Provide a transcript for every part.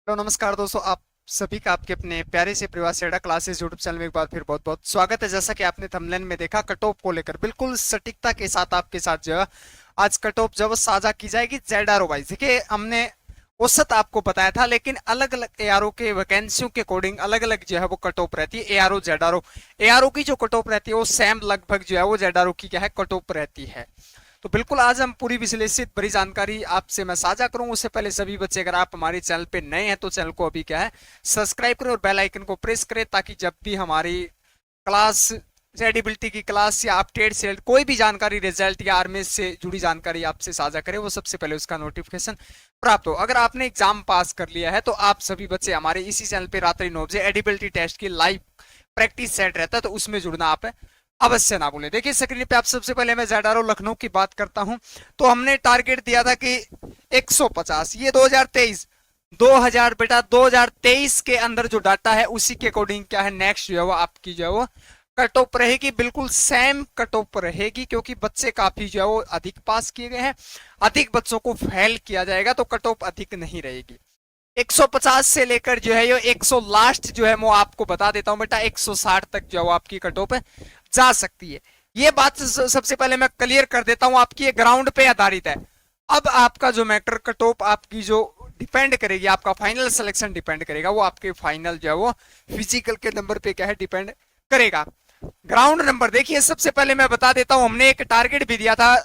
Hello नमस्कार दोस्तों, आप सभी का आपके अपने प्यारे से प्रवासी अड्डा क्लासेस यूट्यूब चैनल में एक बार फिर बहुत बहुत स्वागत है। जैसा कि आपने थंबनेल में देखा, कट ऑफ को लेकर बिल्कुल सटीकता के साथ आपके साथ जो है आज कट ऑफ जब साझा की जाएगी जेडआरओ वाइज। देखिए, हमने औसत आपको बताया था, लेकिन अलग अलग एआरओ के वैकेंसियों के अकॉर्डिंग अलग अलग जो है वो कट ऑफ रहती है। एआरओ जेडआरओ एआरओ की जो कट ऑफ रहती है वो सेम लगभग जो है वो जेडआरओ की क्या है कट ऑफ रहती है। तो बिल्कुल आज हम पूरी विश्लेषित बड़ी जानकारी आपसे मैं साझा करूं। उससे पहले सभी बच्चे, अगर आप हमारे चैनल पे नए हैं तो चैनल को अभी क्या है सब्सक्राइब करें और बेल आइकन को प्रेस करें, ताकि जब भी हमारी क्लास एडिबिलिटी की क्लास या अपडेट से कोई भी जानकारी, रिजल्ट या आर्मी से जुड़ी जानकारी आपसे साझा करें, वो सबसे पहले उसका नोटिफिकेशन प्राप्त हो। अगर आपने एग्जाम पास कर लिया है तो आप सभी बच्चे हमारे इसी चैनल पे रात्रि 9 बजे एडिबिलिटी टेस्ट की लाइव प्रैक्टिस सेट रहता है, तो उसमें जुड़ना आप अवश्य ना भूलें। देखिए स्क्रीन पे आप सबसे पहले मैं जेडआरओ लखनऊ की बात करता हूं, तो हमने टारगेट दिया था कि 150। ये 2023 बेटा 2023 के अंदर जो डाटा है उसी के अकॉर्डिंग क्या है नेक्स्ट जो है वो आपकी जो है वो कट ऑफ रहेगी। बिल्कुल सेम कट ऑफ रहेगी, क्योंकि बच्चे काफी जो है वो अधिक पास किए गए हैं, अधिक बच्चों को फेल किया जाएगा, तो कट ऑफ अधिक नहीं रहेगी। 150 से लेकर जो है ये 100 लास्ट जो है मैं आपको बता देता हूं बेटा, 160 तक जो है आपकी कट ऑफ जा सकती है। ये बात सबसे पहले मैं क्लियर कर देता हूं, आपकी ये ग्राउंड पे आधारित है। अब आपका जो मैटर कट ऑफ आपकी जो डिपेंड करेगी, आपका फाइनल सिलेक्शन डिपेंड करेगा, वो आपके फाइनल जो है वो फिजिकल के नंबर पे क्या है डिपेंड करेगा। ग्राउंड नंबर देखिए, सबसे पहले मैं बता देता हूं, हमने एक टारगेट भी दिया था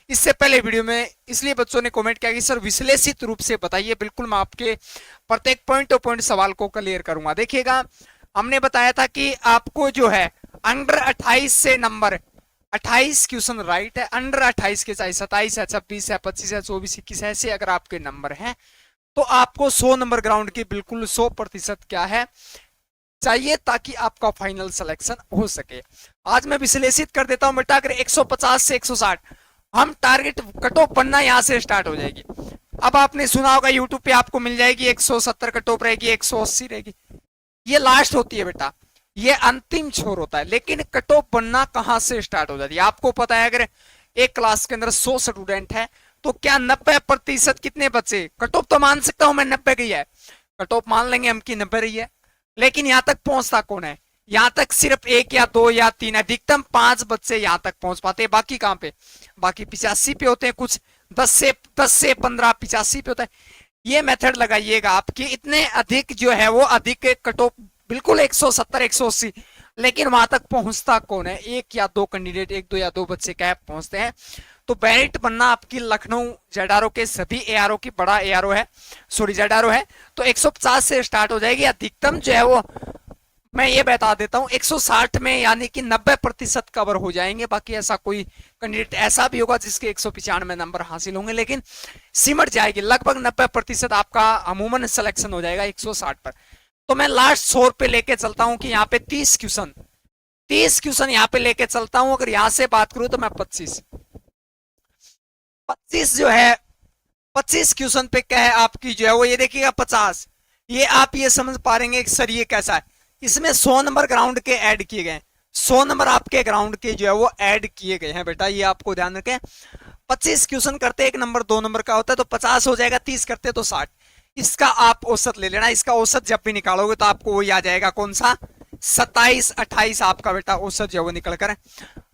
इससे पहले वीडियो में, इसलिए बच्चों ने कमेंट किया कि सर विश्लेषित रूप से बताइए। बिल्कुल मैं आपके प्रत्येक पॉइंट टू पॉइंट सवाल को क्लियर करूंगा। देखिएगा, हमने बताया था कि आपको जो है अंडर 28 से नंबर 28 क्वेश्चन राइट है, अंडर 28 के चाहे 27 है, 26 है, 25 है, 24, 21 ऐसे अगर आपके नंबर हैं तो आपको 100 नंबर ग्राउंड की बिल्कुल 100% क्या है चाहिए, ताकि आपका फाइनल सिलेक्शन हो सके। आज मैं विश्लेषित कर देता हूं बेटा, अगर 150 से 160 हम टारगेट कट ऑफ बनना यहां से स्टार्ट हो जाएगी। अब आपने सुना होगा यूट्यूब पे आपको मिल जाएगी 170 कट ऑफ रहेगी, 180 रहेगी, ये लास्ट होती है बेटा, ये अंतिम छोर होता है। लेकिन कट ऑफ बनना कहां से स्टार्ट हो जाती है आपको पता है। अगर एक क्लास के अंदर 100 स्टूडेंट है तो क्या 90% कितने बच्चे, कट ऑफ तो मान सकता हूं मैं 90 गई है, कट ऑफ मान लेंगे हम की 90 रही है, लेकिन यहां तक पहुंचता कौन है? यहां तक सिर्फ 1 या 2 या 3, अधिकतम 5 बच्चे यहां तक पहुंच पाते हैं। बाकी कहां पे? बाकी 85 पे होते हैं, कुछ 10 से 15 85 पे होता है। ये मेथड लगाइएगा आपकी, इतने अधिक जो है वो अधिक कट ऑफ बिल्कुल 170 180, लेकिन वहां तक पहुंचता कौन है? 1 या 2 कैंडिडेट, 1 2 या 2 बच्चे क्या पहुंचते हैं। तो बैरिट बनना आपकी लखनऊ जेडआरओ के सभी एआरओ की बड़ा एआरओ है, सॉरी जेडआरओ है, तो 150 से स्टार्ट हो जाएगी। अधिकतम जो है वो मैं ये बता देता हूं 160 में, यानी कि 90% कवर हो जाएंगे। बाकी ऐसा कोई कैंडिडेट ऐसा भी होगा जिसके 195 नंबर हासिल होंगे, लेकिन सिमट जाएगी लगभग 90% आपका अमूमन सिलेक्शन हो जाएगा 160 पर। तो मैं लास्ट 100 पे लेके चलता हूं कि यहाँ पे 30 क्वेश्चन यहाँ पे लेके चलता हूं। अगर यहां से बात करूं तो मैं 25 जो है 25 क्वेश्चन पे क्या है आपकी जो है वो, ये देखिएगा 50, ये आप ये समझ पा रहे हैं सर ये कैसा है। इसमें 100 नंबर ग्राउंड के ऐड किए गए, 100 नंबर आपके ग्राउंड के जो है वो ऐड किए गए हैं बेटा, ये आपको ध्यान रखें। 25 क्वेश्चन करते 1 नंबर 2 नंबर का होता है तो 50 हो जाएगा, 30 करते तो 60। इसका आप औसत ले लेना, इसका औसत जब भी निकालोगे तो आपको वही आ जाएगा, कौन सा? 27 28 आपका बेटा औसत जो है वो निकल कर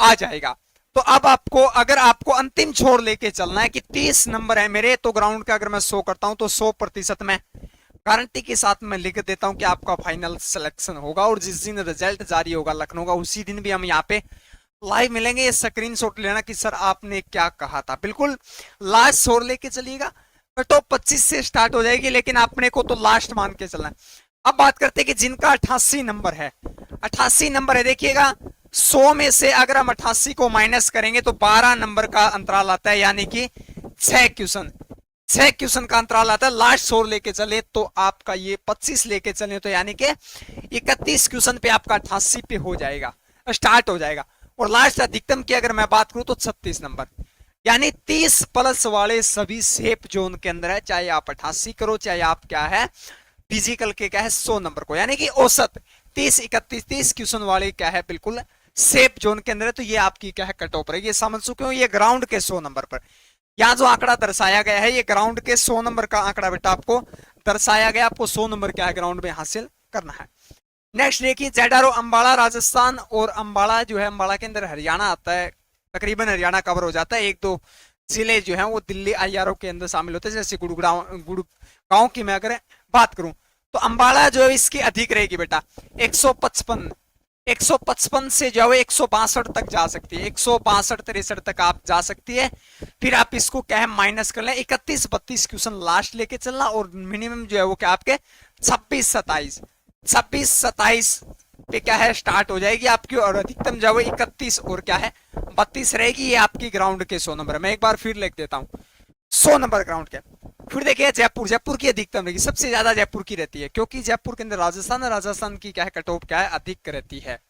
आ जाएगा। तो अब आपको, अगर आपको अंतिम छोर लेके चलना है कि 30 नंबर है मेरे, तो ग्राउंड का अगर मैं 100 करता हूं तो 100% में गारंटी के साथ मैं लिख देता हूं कि आपका फाइनल सिलेक्शन होगा। और जिस दिन रिजल्ट जारी होगा लखनऊ का, उसी दिन भी हम यहाँ पे लाइव मिलेंगे। ये स्क्रीनशॉट लेना कि सर आपने क्या कहा था। बिल्कुल लास्ट छोर लेके चलिएगा, कट ऑफ 25 से स्टार्ट हो जाएगी, लेकिन आपने को तो लास्ट मान के चलना है। अब बात करते हैं कि जिनका 88 नंबर है, 88 नंबर है, देखिएगा 100 में से अगर हम 88 को माइनस करेंगे तो 12 नंबर का अंतराल आता है, यानी कि 6 क्वेश्चन का अंतराल आता है। लास्ट 100 लेके चले तो आपका ये 25 लेके चले तो यानी कि 31 क्वेश्चन पे आपका 88 पे हो जाएगा, स्टार्ट हो जाएगा। और लास्ट अधिकतम की अगर मैं बात करूं तो 36 नंबर, यानी 30 प्लस वाले सभी सेफ जोन के अंदर है, चाहे आप 88 करो, चाहे आप क्या है फिजिकल के क्या है 100 नंबर को, यानी कि औसत 30 31 30 क्वेश्चन वाले क्या है बिल्कुल सेफ जोन के अंदर है। तो ये आपकी क्या है कट ऑफ रहेगी, समझ चुके हो। ये ग्राउंड के 100 नंबर पर, यहाँ जो आंकड़ा दर्शाया गया है ये ग्राउंड के 100 नंबर का आंकड़ा बेटा आपको दर्शाया गया, आपको 100 नंबर क्या है ग्राउंड में हासिल करना है। नेक्स्ट देखिए ZRO अम्बाड़ा राजस्थान, और अम्बाड़ा जो है अम्बाड़ा के अंदर हरियाणा आता है, तकरीबन हरियाणा कवर हो जाता है। एक दो जिले जो हैं वो दिल्ली IRO के अंदर शामिल होते हैं, जैसे गुड़गांव की मैं अगर बात करूं तो अम्बाड़ा जो है इसकी अधिक रहेगी बेटा, 155 से जो है 162 तक जा सकती है, 162-63 तक आप जा सकती है। फिर आप इसको क्या है माइनस कर लें, 31-32 क्वेश्चन लास्ट लेके चलना, और मिनिमम जो है वो क्या आपके 26-27 पे क्या है स्टार्ट हो जाएगी आपकी, और अधिकतम जो है 31 और क्या है 32 रहेगी। ये आपकी ग्राउंड के 100 नंबर। मैं एक बार फिर लिख देता हूँ 100 नंबर ग्राउंड के। फिर देखिए जयपुर की अधिकतम रहेगी, सबसे ज्यादा जयपुर की रहती है, क्योंकि जयपुर के अंदर राजस्थान की क्या है कट ऑफ क्या है अधिक रहती है,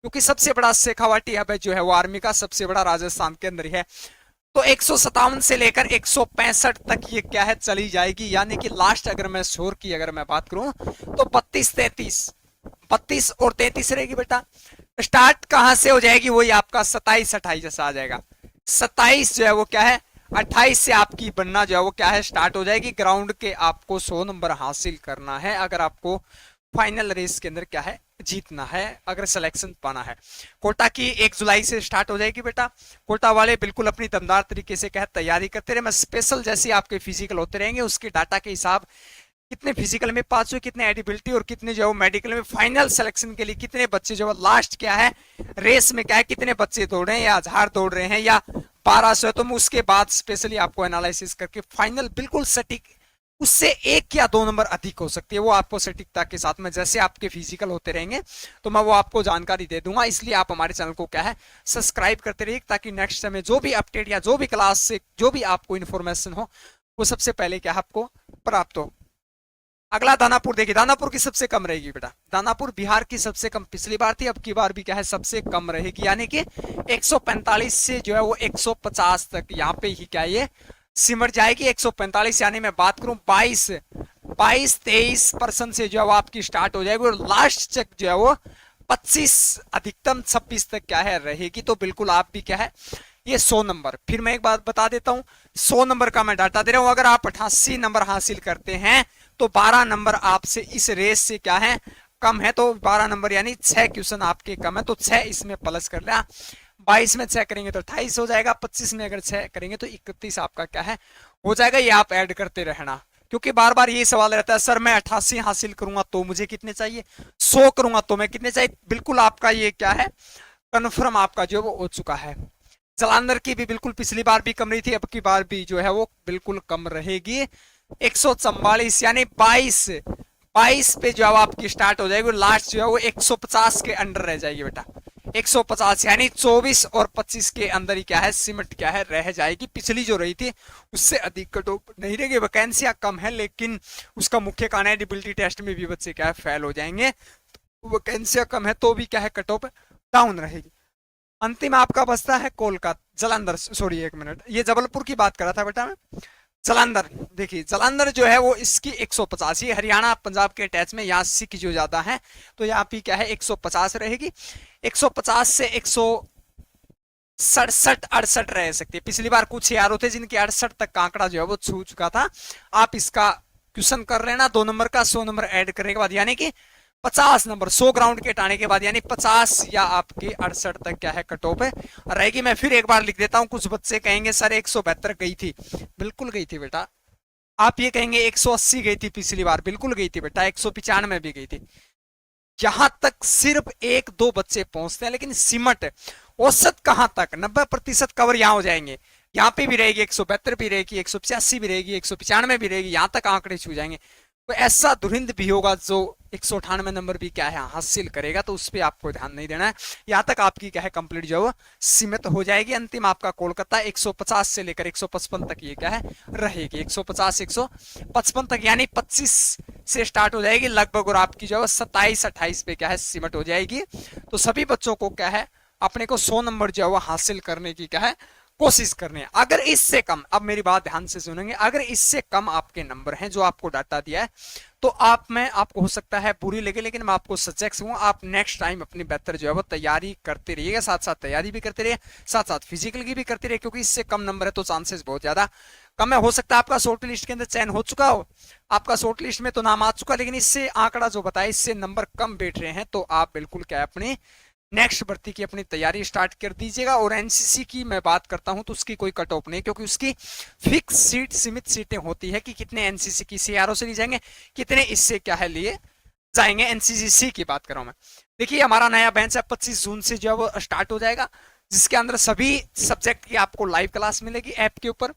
क्योंकि सबसे बड़ा शेखावाटी हब जो है वो आर्मी का सबसे बड़ा राजस्थान के अंदर ही है। तो 157 से लेकर 165 तक ये क्या है चली जाएगी, यानी कि लास्ट अगर मैं शोर की अगर मैं बात करूं तो 32 और 33 रहेगी बेटा। स्टार्ट कहां से हो जाएगी, वही आपका 27-28 आ जाएगा। 27 जो है वो क्या है 28 से आपकी बनना जो है वो क्या है स्टार्ट हो जाएगी। ग्राउंड के आपको 100 नंबर हासिल करना है अगर आपको फाइनल रेस के अंदर क्या है जीतना है, अगर सिलेक्शन पाना है। कोटा की 1 जुलाई से स्टार्ट हो जाएगी बेटा। कोटा वाले बिल्कुल अपनी दमदार तरीके से क्या तैयारी करते रहे। मैं स्पेशल जैसे आपके फिजिकल होते रहेंगे उसके डाटा के हिसाब कितने फिजिकल में पास हुए, कितने एडिबिलिटी और कितने जो मेडिकल में फाइनल सिलेक्शन के लिए कितने बच्चे जो लास्ट क्या है रेस में क्या है कितने बच्चे दौड़ रहे हैं, या 1000 दौड़ रहे हैं या 1200 है, तो मैं उसके बाद स्पेशली आपको एनालिसिस करके फाइनल बिल्कुल सटीक, उससे 1 या 2 नंबर अधिक हो सकती है, वो आपको सटीकता के साथ में जैसे आपके फिजिकल होते रहेंगे तो मैं वो आपको जानकारी दे दूंगा। इसलिए आप हमारे चैनल को क्या है सब्सक्राइब करते रहिए, ताकि नेक्स्ट समय जो भी अपडेट या जो भी क्लास से जो भी आपको इन्फॉर्मेशन हो वो सबसे पहले क्या आपको प्राप्त हो। अगला दानापुर देखिए, दानापुर की सबसे कम रहेगी बेटा। दानापुर बिहार की सबसे कम पिछली बार थी, अब की बार भी क्या है सबसे कम रहेगी, यानी कि 145 से जो है वो 150 तक यहाँ पे ही क्या ये सिमट जाएगी। 145 यानी मैं बात करूं 22-23% से जो है वो आपकी स्टार्ट हो जाएगी, और लास्ट चेक जो है वो 25 अधिकतम 26 तक क्या है रहेगी। तो बिल्कुल आप भी क्या है ये 100 नंबर। फिर मैं एक बात बता देता हूं, 100 नंबर का मैं डाटा दे रहा हूं, अगर आप 88 नंबर हासिल करते हैं तो 12 नंबर आपसे इस रेस से क्या है कम है, तो 12 नंबर यानी 6 क्वेश्चन आपके कम है, तो 6 इसमें प्लस कर लिया। 22 में 6 करेंगे तो 28 हो जाएगा, 25 में अगर 6 करेंगे तो 31 आपका क्या है हो जाएगा। ये आप ऐड करते रहना, क्योंकि बार बार ये सवाल रहता है सर मैं 88 हासिल करूंगा तो मुझे कितने चाहिए, 100 करूंगा तो मैं कितने चाहिए। बिल्कुल आपका ये क्या है कन्फर्म आपका जो वो हो चुका है। जालंधर की भी बिल्कुल पिछली बार भी कम रही थी, अब की बार भी जो है वो बिल्कुल कम रहेगी। 144 यानी 22 पे जो है आपकी स्टार्ट हो जाएगी, लास्ट जो है वो 150 के अंडर रह जाएगी बेटा। 150 यानी 24 और 25 के अंदर ही क्या है सिमट क्या है रह जाएगी। पिछली जो रही थी उससे अधिक कट ऑफ नहीं रहेगी, वैकेंसियां कम है, लेकिन उसका मुख्य कारण है एलिजिबिलिटी टेस्ट में भी बच्चे क्या है फेल हो जाएंगे, वैकेंसियां कम है तो भी क्या है कट ऑफ डाउन रहेगी। अंतिम आपका बचता है कोलकाता जालंधर, सॉरी 1 मिनट, ये जबलपुर की बात कर रहा था बेटा मैं। जालंधर देखिए, जालंधर जो है वो इसकी 150, ये हरियाणा पंजाब के अटैच में, यहाँ की जो ज्यादा है तो यहाँ पे क्या है 150 रहेगी। 150 से 167-68 रह सकती है। पिछली बार कुछ यार थे जिनके 68 तक का आंकड़ा जो है वो छू चुका था। आप इसका क्वेश्चन कर लेना 2 नंबर का, 100 नंबर ऐड करने के बाद यानी कि 50 नंबर 100 ग्राउंड के हटाने के बाद यानी 50 या आपके 68 तक क्या है कट ऑफ रहेगी। मैं फिर एक बार लिख देता हूं, कुछ बच्चे कहेंगे सर 172 गई थी, बिल्कुल गई थी बेटा। आप ये कहेंगे 180 गई थी पिछली बार, बिल्कुल गई थी बेटा। 195 में भी गई थी। यहां तक सिर्फ 1-2 बच्चे पहुंचते हैं, लेकिन सिमट औसत कहां तक 90% कवर यहां हो जाएंगे। यहाँ पे भी रहेगी 172 भी रहेगी, 185 भी रहेगी, 195 भी रहेगी, यहां तक आंकड़े छू जाएंगे। तो ऐसा धुरिंध भी होगा जो 198 नंबर भी क्या है हासिल करेगा, तो उस पर आपको ध्यान नहीं देना है। यहां तक आपकी क्या है कंप्लीट जो सीमित हो जाएगी। अंतिम आपका कोलकाता 150 से लेकर 155 तक ये क्या है रहेगी, 150-155 तक यानी 25 से स्टार्ट हो जाएगी लगभग, और आपकी जो 27-28 पे क्या है सीमित हो जाएगी। तो सभी बच्चों को क्या है अपने को 100 नंबर जो है हासिल करने की क्या है कोशिश करनी है। अगर इससे कम, अब मेरी बात ध्यान से सुनेंगे, अगर इससे कम आपके नंबर हैं जो आपको डाटा दिया है तो आपको हो सकता है बुरी लगे, लेकिन मैं आपको सजेस्ट हूं आप नेक्स्ट टाइम अपनी बेहतर जो है वो तैयारी करते रहिएगा, साथ साथ तैयारी भी करते रहिए, साथ साथ फिजिकल की भी करते रहिए, क्योंकि इससे कम नंबर है तो चांसेस बहुत ज्यादा कम है, हो सकता है आपका शॉर्ट लिस्ट के अंदर चयन हो चुका हो, आपका शॉर्ट लिस्ट में तो नाम आ चुका, लेकिन इससे आंकड़ा जो बताया इससे नंबर कम बैठ रहे हैं, तो आप बिल्कुल क्या है अपनी नेक्स्ट भर्ती की अपनी तैयारी स्टार्ट कर दीजिएगा। और एनसीसी की मैं बात करता हूं तो उसकी कोई कट ऑफ नहीं, क्योंकि उसकी फिक्स सीट सीमित सीटें होती है कि कितने एनसीसी की सीआरओ से लिए जाएंगे, कितने इससे क्या है लिए जाएंगे। एनसीसी की बात कर रहा हूं मैं। देखिए हमारा नया बैच है 25 जून से जो है वो स्टार्ट हो जाएगा, जिसके अंदर सभी सब्जेक्ट की आपको लाइव क्लास मिलेगी ऐप के ऊपर।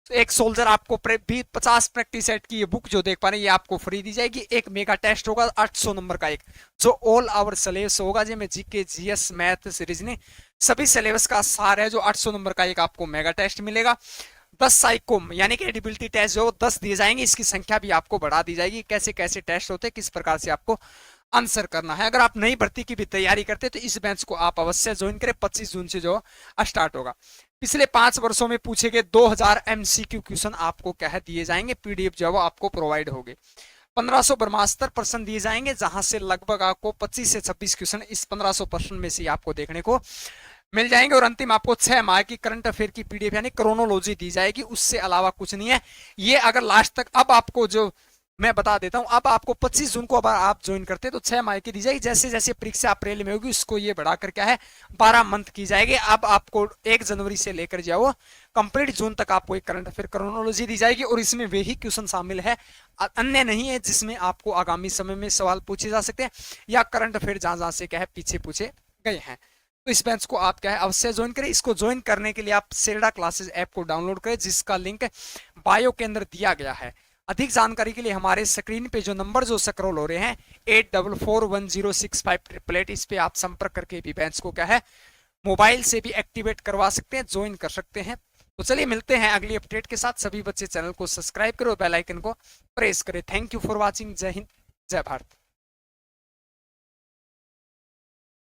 तो एक सोल्जर आपको भी 50 प्रैक्टिस सेट की ये बुक जो देख पा रहे हैं ये आपको फ्री दी जाएगी। एक मेगा टेस्ट होगा 800 नंबर का, एक जो ऑल आवर सिलेबस होगा, जिसमें जीके जीएस मैथ रीजनिंग सभी सिलेबस का सार है, जो 800 नंबर का एक आपको मेगा टेस्ट मिलेगा। 10 साइकोम यानी कि एडिबिलिटी टेस्ट जो 10 दिए जाएंगे, इसकी संख्या भी आपको बढ़ा दी जाएगी, कैसे कैसे टेस्ट होते हैं, किस प्रकार से आपको आंसर करना है। अगर आप नई भर्ती की भी तैयारी करते हैं तो इस बैच को आप अवश्य ज्वाइन करें, 25 जून से जो स्टार्ट होगा। पिछले 5 वर्षों में पूछे गए 2000 एमसीक्यू क्वेश्चन आपको क्या है दिए जाएंगे, पीडीएफ जो है वो आपको प्रोवाइड होगी। 1500 ब्रह्मास्त्र प्रश्न दिए जाएंगे, जहां से लगभग आपको 25 से 26 क्वेश्चन इस 1500 प्रश्न में से आपको देखने को मिल जाएंगे। और अंतिम आपको 6 माह की करंट अफेयर की पीडीएफ यानी क्रोनोलॉजी दी जाएगी, उससे अलावा कुछ नहीं है। ये अगर लास्ट तक अब आपको जो मैं बता देता हूं, अब आपको 25 जून को अब आप ज्वाइन करते हैं तो 6 माह की दी जाएगी, जैसे जैसे परीक्षा अप्रैल में होगी उसको ये बढ़ाकर क्या है 12 मंथ की जाएगी। अब आपको 1 जनवरी से लेकर जाओ कंप्लीट जून तक आपको एक करंट अफेयर क्रोनोलॉजी दी जाएगी, और इसमें वही क्वेश्चन शामिल है, अन्य नहीं है, जिसमें आपको आगामी समय में सवाल पूछे जा सकते हैं या करंट अफेयर जहां जहां से क्या है पीछे पूछे गए हैं। तो इस बैच को आप क्या है अवश्य ज्वाइन करें। इसको ज्वाइन करने के लिए आप सेल्डा क्लासेस ऐप को डाउनलोड करें, जिसका लिंक बायो के अंदर दिया गया है। अधिक जानकारी के लिए हमारे स्क्रीन पे जो नंबर जो स्क्रॉल हो रहे हैं 8441065888, इस पे आप संपर्क करके भी बैच को क्या है मोबाइल से भी एक्टिवेट करवा सकते हैं, ज्वाइन कर सकते हैं। तो चलिए मिलते हैं अगली अपडेट के साथ। सभी बच्चे चैनल को सब्सक्राइब करो, बेल आइकन को प्रेस करें। Thank you for watching. जय हिंद, जय भारत।